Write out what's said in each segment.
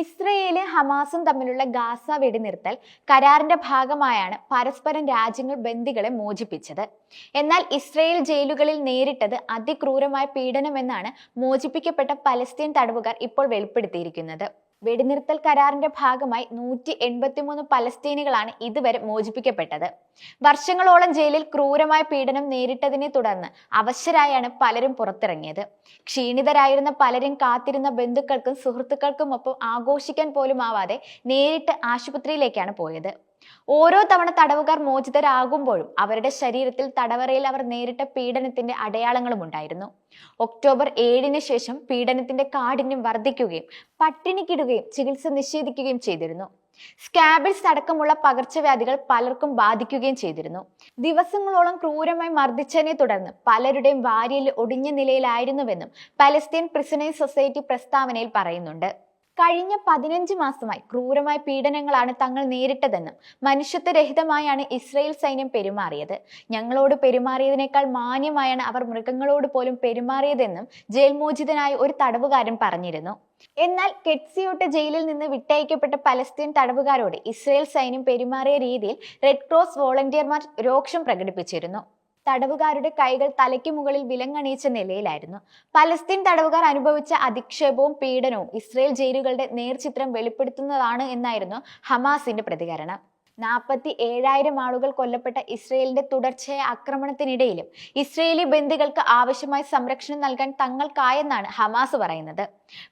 ഇസ്രയേലും ഹമാസും തമ്മിലുള്ള ഗാസ വെടിനിർത്തൽ കരാറിന്റെ ഭാഗമായാണ് പരസ്പരം രാജ്യങ്ങൾ ബന്ദികളെ മോചിപ്പിച്ചത്. എന്നാൽ ഇസ്രയേൽ ജയിലുകളിൽ നേരിട്ടത് അതിക്രൂരമായ പീഡനമെന്നാണ് മോചിപ്പിക്കപ്പെട്ട പലസ്തീൻ തടവുകാർ ഇപ്പോൾ വെളിപ്പെടുത്തിയിരിക്കുന്നത്. വെടിനിർത്തൽ കരാറിന്റെ ഭാഗമായി 183 പലസ്തീനികളാണ് ഇതുവരെ മോചിപ്പിക്കപ്പെട്ടത്. വർഷങ്ങളോളം ജയിലിൽ ക്രൂരമായ പീഡനം നേരിട്ടതിനെ തുടർന്ന് അവശരായാണ് പലരും പുറത്തിറങ്ങിയത്. ക്ഷീണിതരായിരുന്ന പലരും കാത്തിരുന്ന ബന്ധുക്കൾക്കും സുഹൃത്തുക്കൾക്കുമൊപ്പം ആഘോഷിക്കാൻ പോലും ആവാതെ നേരിട്ട് ആശുപത്രിയിലേക്കാണ് പോയത്. ഓരോ തവണ തടവുകാർ മോചിതരാകുമ്പോഴും അവരുടെ ശരീരത്തിൽ തടവറയിൽ അവർ നേരിട്ട പീഡനത്തിന്റെ അടയാളങ്ങളും ഉണ്ടായിരുന്നു. ഒക്ടോബർ 7-ന് ശേഷം പീഡനത്തിന്റെ കാഠിന്യം വർദ്ധിക്കുകയും പട്ടിണിക്കിടുകയും ചികിത്സ നിഷേധിക്കുകയും ചെയ്തിരുന്നു. സ്കാബിൾസ് അടക്കമുള്ള പകർച്ചവ്യാധികൾ പലർക്കും ബാധിക്കുകയും ചെയ്തിരുന്നു. ദിവസങ്ങളോളം ക്രൂരമായി മർദ്ദിച്ചതിനെ തുടർന്ന് പലരുടെയും വാരിയൽ ഒടിഞ്ഞ നിലയിലായിരുന്നുവെന്നും പലസ്തീൻ പ്രിസണേഴ്സ് സൊസൈറ്റി പ്രസ്താവനയിൽ പറയുന്നുണ്ട്. കഴിഞ്ഞ 15 മാസമായി ക്രൂരമായ പീഡനങ്ങളാണ് തങ്ങൾ നേരിട്ടതെന്നും മനുഷ്യത്വരഹിതമായാണ് ഇസ്രായേൽ സൈന്യം പെരുമാറിയത്. ഞങ്ങളോട് പെരുമാറിയതിനേക്കാൾ മാന്യമായാണ് അവർ മൃഗങ്ങളോട് പോലും പെരുമാറിയതെന്നും ജയിൽ മോചിതനായ ഒരു തടവുകാരൻ പറഞ്ഞിരുന്നു. എന്നാൽ കെറ്റ്സിയോട്ട് ജയിലിൽ നിന്ന് വിട്ടയക്കപ്പെട്ട പലസ്തീൻ തടവുകാരോട് ഇസ്രായേൽ സൈന്യം പെരുമാറിയ രീതിയിൽ റെഡ് ക്രോസ് വോളണ്ടിയർമാർ രോക്ഷം പ്രകടിപ്പിച്ചിരുന്നു. തടവുകാരുടെ കൈകൾ തലയ്ക്ക് മുകളിൽ വിലങ്ങണിയിച്ച നിലയിലായിരുന്നു. പലസ്തീൻ തടവുകാർ അനുഭവിച്ച അധിക്ഷേപവും പീഡനവും ഇസ്രായേൽ ജയിലുകളുടെ നേർചിത്രം വെളിപ്പെടുത്തുന്നതാണ് എന്നായിരുന്നു ഹമാസിന്റെ പ്രതികരണം. 47,000 ആളുകൾ കൊല്ലപ്പെട്ട ഇസ്രയേലിന്റെ തുടർച്ചയായ ആക്രമണത്തിനിടയിലും ഇസ്രയേലി ബന്ദികൾക്ക് ആവശ്യമായ സംരക്ഷണം നൽകാൻ തങ്ങൾക്കായെന്നാണ് ഹമാസ് പറയുന്നത്.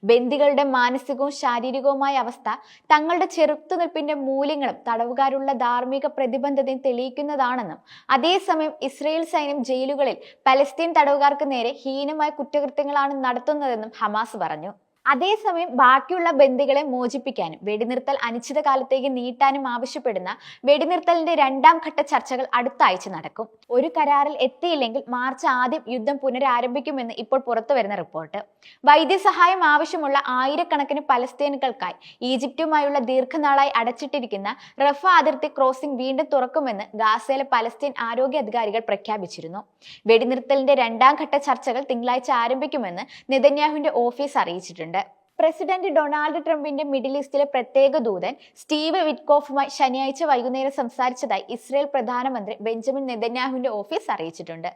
ബന്ദികളുടെ മാനസികവും ശാരീരികവുമായ അവസ്ഥ തങ്ങളുടെ ചെറുത്തുനിൽപ്പിന്റെ മൂല്യങ്ങളും തടവുകാരുള്ള ധാർമ്മിക പ്രതിബദ്ധതയും തെളിയിക്കുന്നതാണെന്നും അതേസമയം ഇസ്രയേൽ സൈന്യം ജയിലുകളിൽ പലസ്തീൻ തടവുകാർക്ക് നേരെ ഹീനമായ കുറ്റകൃത്യങ്ങളാണ് നടത്തുന്നതെന്നും ഹമാസ് പറഞ്ഞു. അതേസമയം ബാക്കിയുള്ള ബന്ദികളെ മോചിപ്പിക്കാനും വെടിനിർത്തൽ അനിശ്ചിതകാലത്തേക്ക് നീട്ടാനും ആവശ്യപ്പെടുന്ന വെടിനിർത്തലിന്റെ 2ാം ഘട്ട ചർച്ചകൾ അടുത്ത ആഴ്ച നടക്കും. ഒരു കരാറിൽ എത്തിയില്ലെങ്കിൽ മാർച്ച് ആദ്യം യുദ്ധം പുനരാരംഭിക്കുമെന്ന് ഇപ്പോൾ പുറത്തുവരുന്ന റിപ്പോർട്ട്. വൈദ്യസഹായം ആവശ്യമുള്ള ആയിരക്കണക്കിന് പലസ്തീനുകൾക്കായി ഈജിപ്തുമായുള്ള ദീർഘനാളായി അടച്ചിട്ടിരിക്കുന്ന റഫ അതിർത്തി ക്രോസിംഗ് വീണ്ടും തുറക്കുമെന്ന് ഗാസയിലെ പലസ്തീൻ ആരോഗ്യ അധികാരികൾ പ്രഖ്യാപിച്ചിരുന്നു. വെടിനിർത്തലിന്റെ 2ാം ഘട്ട ചർച്ചകൾ തിങ്കളാഴ്ച ആരംഭിക്കുമെന്ന് നെതന്യാഹുവിന്റെ ഓഫീസ് അറിയിച്ചിട്ടുണ്ട്. പ്രസിഡന്റ് ഡൊണാൾഡ് ട്രംപിന്റെ മിഡിൽ ഈസ്റ്റിലെ പ്രത്യേക ദൂതൻ സ്റ്റീവ് വിറ്റ്കോഫുമായി ശനിയാഴ്ച വൈകുന്നേരം സംസാരിച്ചതായി ഇസ്രായേൽ പ്രധാനമന്ത്രി ബെഞ്ചമിൻ നെതന്യാഹുവിന്റെ ഓഫീസ് അറിയിച്ചിട്ടുണ്ട്.